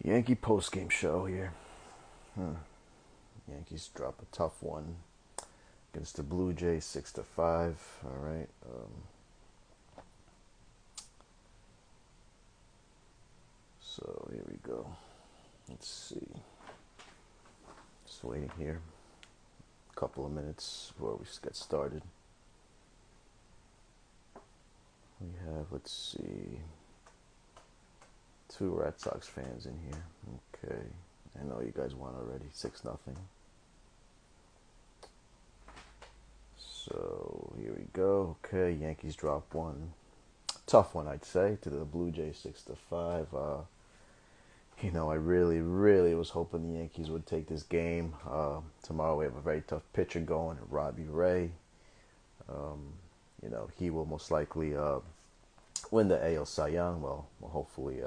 Yankee post-game show here. Yankees drop a tough one against the Blue Jays, 6-5. All right. So here we go. Let's see. Just waiting here. A couple of minutes before we get started. We have, let's see, 2 Red Sox fans in here. Okay. I know you guys won already. 6-0. So here we go. Okay, Yankees drop one. Tough one, I'd say, to the Blue Jays, 6-5. I really was hoping the Yankees would take this game. Tomorrow we have a very tough pitcher going, Robbie Ray. He will most likely win the AL Cy Young. Well, hopefully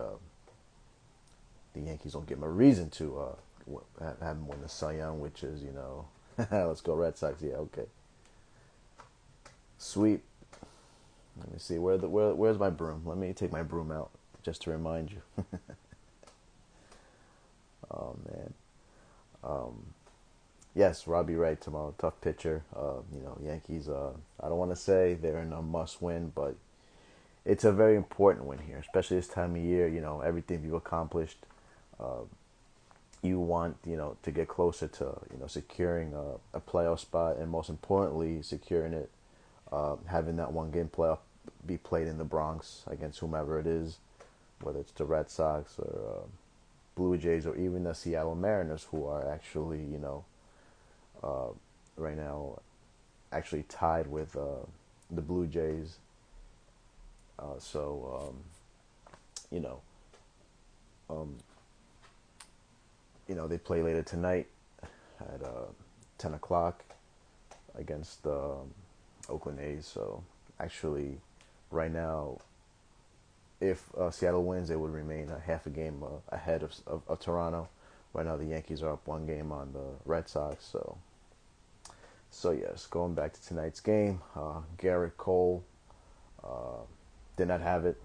the Yankees don't give him a reason to have him win the Cy Young, which is, let's go Red Sox. Yeah, okay. Sweep. Let me see. Where's my broom? Let me take my broom out just to remind you. Oh, man. Yes, Robbie Ray tomorrow. Tough pitcher. Yankees, I don't want to say they're in a must-win, but it's a very important win here, especially this time of year. Everything you've accomplished. You want, to get closer to, securing a playoff spot, and most importantly, securing it, having that one-game playoff be played in the Bronx against whomever it is, whether it's the Red Sox or Blue Jays or even the Seattle Mariners, who are actually, right now, actually tied with the Blue Jays. So, they play later tonight at 10 o'clock against the Oakland A's. So, actually, right now, if Seattle wins, they would remain a half a game ahead of Toronto. Right now, the Yankees are up 1 game on the Red Sox. So yes, going back to tonight's game, Garrett Cole did not have it.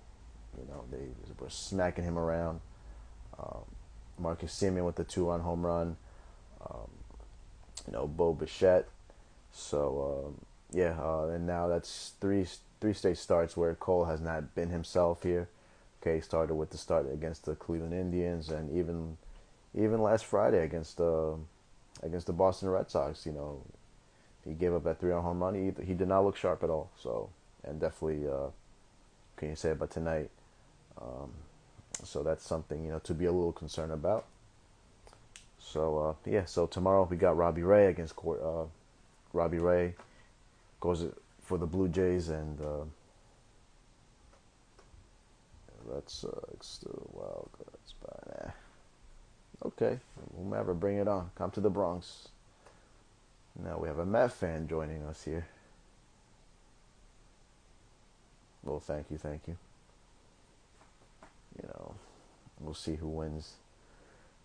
They were smacking him around. Marcus Semien with the 2-run home run. Bo Bichette. So and now that's three straight starts where Cole has not been himself here. Okay, started with the start against the Cleveland Indians, and even last Friday against the Boston Red Sox. He gave up that 3-run home run. He did not look sharp at all. So, and definitely, can you say about tonight? So that's something to be a little concerned about. So so tomorrow we got Robbie Ray against Robbie Ray goes for the Blue Jays, and Red Sox the Wild Cards. But okay, whomever, bring it on. Come to the Bronx. Now we have a Met fan joining us here. Well, thank you. We'll see who wins,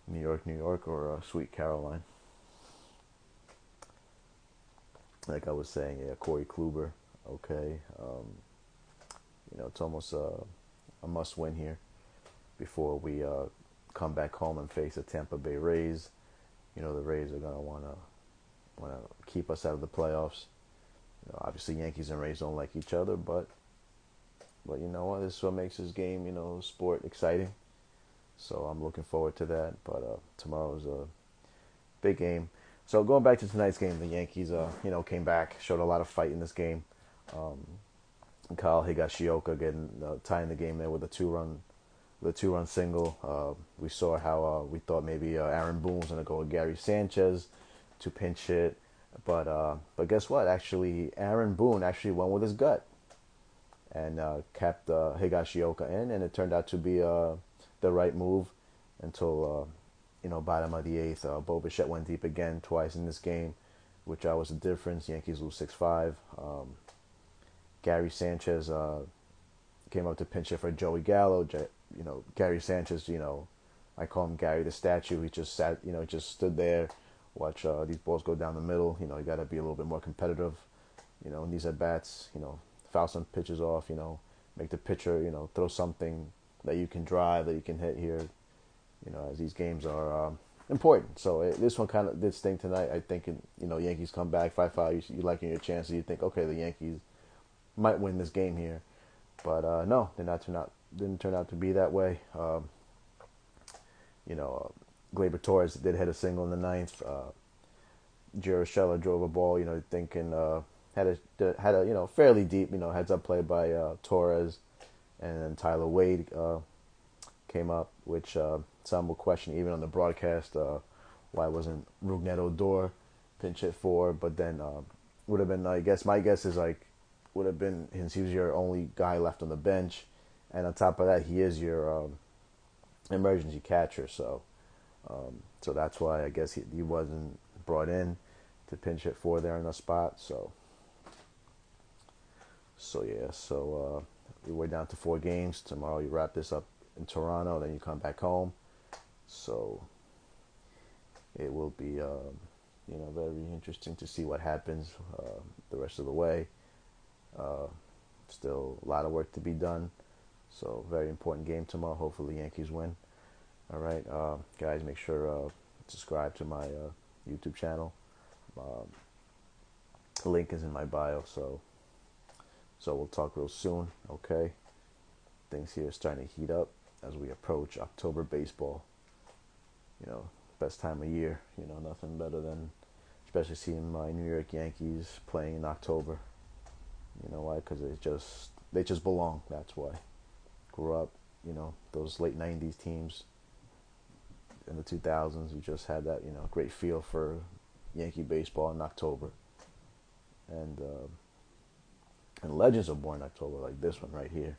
New York, or Sweet Caroline. Like I was saying, yeah, Corey Kluber. Okay, it's almost a must-win here before we come back home and face the Tampa Bay Rays. The Rays are gonna want to keep us out of the playoffs. Obviously, Yankees and Rays don't like each other, but you know what? This is what makes this game, sport exciting. So I'm looking forward to that. But tomorrow's a big game. So going back to tonight's game, the Yankees, came back, showed a lot of fight in this game. Kyle Higashioka tying the game there with a two-run single. We saw how we thought maybe Aaron Boone was going to go with Gary Sanchez to pinch hit, but guess what? Actually, Aaron Boone actually went with his gut and kept Higashioka in, and it turned out to be the right move until bottom of the 8th. Bo Bichette went deep again twice in this game, which was the difference. Yankees lose 6-5. Gary Sanchez came up to pinch hit for Joey Gallo. Gary Sanchez, I call him Gary the Statue. He just sat, just stood there, watch these balls go down the middle. You got to be a little bit more competitive, in these at-bats, foul some pitches off, make the pitcher, throw something that you can drive, that you can hit here, as these games are important. So this one kind of did sting tonight. I think, Yankees come back 5-5. You liking your chances. You think, okay, the Yankees might win this game here, but no, didn't turn out to be that way. You know, Gleyber Torres did hit a single in the ninth. Giroshella drove a ball, thinking had a fairly deep heads up play by Torres, and then Tyler Wade came up, which some will question even on the broadcast why wasn't Rougned Odor pinch hit for, but then would have been, I guess my guess is like would have been, since he was your only guy left on the bench, and on top of that he is your emergency catcher, so that's why I guess he wasn't brought in to pinch hit for there in the spot. So we're down to 4 games. Tomorrow you wrap this up in Toronto, then you come back home. So it will be very interesting to see what happens the rest of the way. Still a lot of work to be done. So very important game tomorrow. Hopefully Yankees win. All right, guys, make sure subscribe to my YouTube channel. The link is in my bio. So we'll talk real soon. Okay, things here are starting to heat up as we approach October baseball. Best time of year. Nothing better than, especially seeing my New York Yankees playing in October. You know why? Because they just belong. That's why. Grew up, those late '90s teams in the 2000s. You just had that, great feel for Yankee baseball in October, and legends are born in October, like this one right here.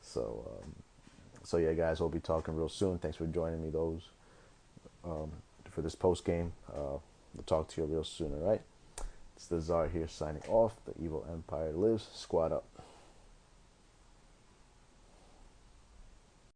So yeah, guys, we'll be talking real soon. Thanks for joining me, for this post game. We'll talk to you real soon. All right, it's the Czar here signing off. The evil empire lives. Squad up.